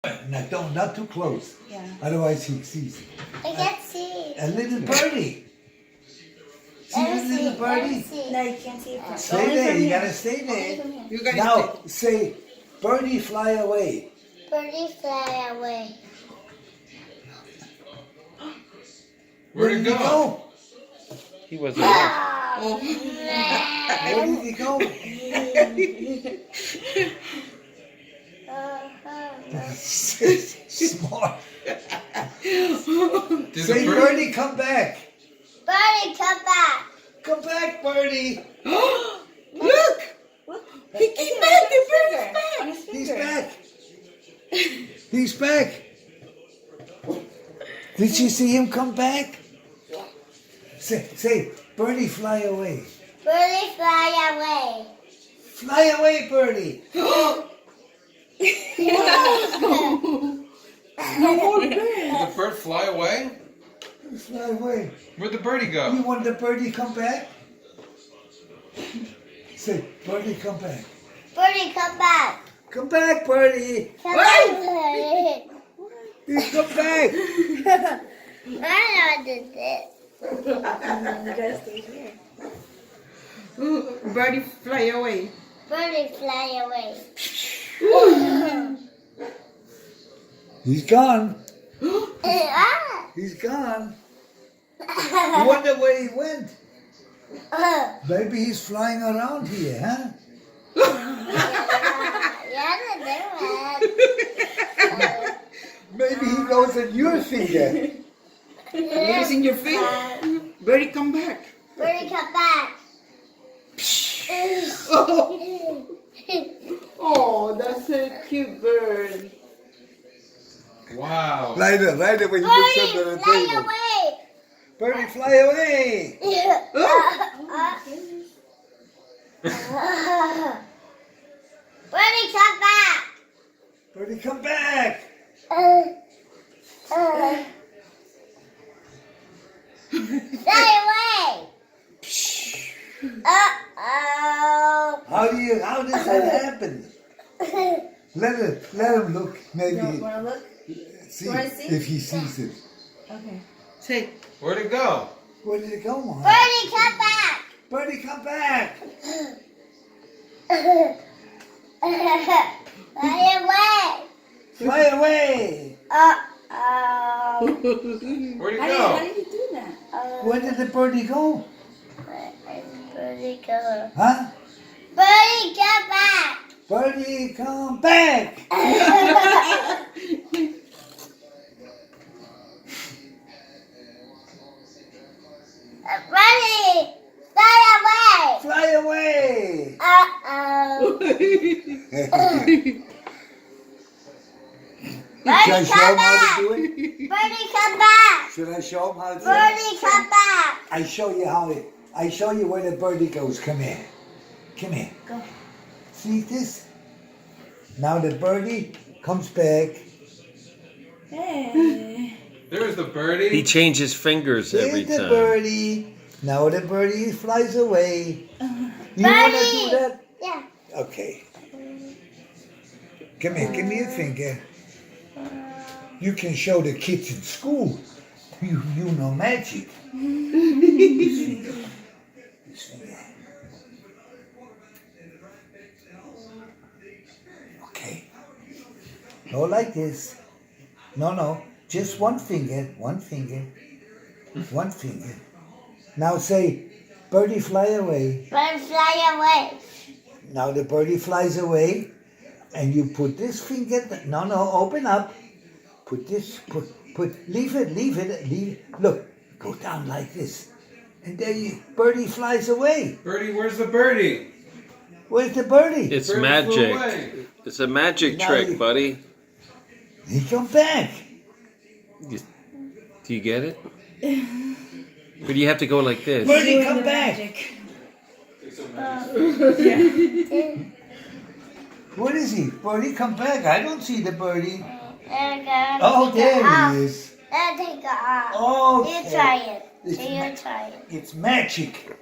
No, not too close. Yeah. Otherwise he sees. I can't see. A little birdie. See Let the me little see. Let me birdie? see. No, you can't see it from Stay only there. from You here. gotta stay Only there. from here. You guys Now say, birdie, fly away. Birdie fly away. Where'd it go? He wasn't there. Oh. Where did he go? Smart. Did Say, the bird? birdie, come back. Birdie, come back. Come back, birdie. Look! He came It's back. on The his bird's finger. back. On his He's finger. back. He's back. Did you see him come back? Say, birdie, fly away. Birdie fly away. Fly away, birdie. Did the bird fly away? Fly away. Where'd the birdie You go? want the birdie come back? Say, birdie, come back. Birdie, come back. Come back, birdie. Come back, Birdie. He's come back. I know did this. You gotta stay here. Birdie fly away. Birdie fly away. He's gone. Ah. He's gone. I wonder where he went. Maybe he's flying around here, huh? Yeah, do it. Maybe he goes on your finger. Using your feet. Birdie, come back. Birdie, come back. Oh, that's a cute bird. Wow. Right away, he looks under Birdie, the fly table. away. Birdie, fly away. Birdie, come back. Birdie, come back. Fly away. Uh-oh. How does that happen? Let him look. Maybe You wanna look? see wanna see? if he sees it. Okay. Say, Where'd it go? Where did it go, Mom? Birdie, come back. Birdie, come back. Fly away. Fly away. Uh-oh. Where'd it How go? did you do that? Where did the birdie go? Birdie, go. Huh? Birdie, come back. Birdie, come back. Birdie, fly away. Fly away. Uh-oh. Should I show him how to do it? Birdie, come back. Should I show him how to do it? Birdie, come back. I show you how it. I show you where the birdie goes. Come here. Come here. Go. See this? Now the birdie comes back. Hey. There's the birdie. He changes fingers every Here's the time. birdie. Now the birdie flies away. You want to do Birdie. that? Yeah. Okay. Come here. Give me a finger. You can show the kids in school. You know magic. This finger. This finger. Okay. No, like this. No. Just one finger. One finger. One finger. Now say, birdie, fly away. Birdie, fly away. Now the birdie flies away, and you put this finger. No, open up. Put this. Leave it. Look, go down like this, and there you. Birdie flies away. Birdie, where's the birdie? Where's the birdie? It's Birdie flew magic. away. It's a magic Now trick, you- buddy. He come back. Do you get it? But you have to go like this. Birdie Doing come the back. magic. What is he? Birdie come back. I don't see the birdie. There we go. Oh, Take it there off. he is. Then take it off. Oh, You try it. You try it. it's magic.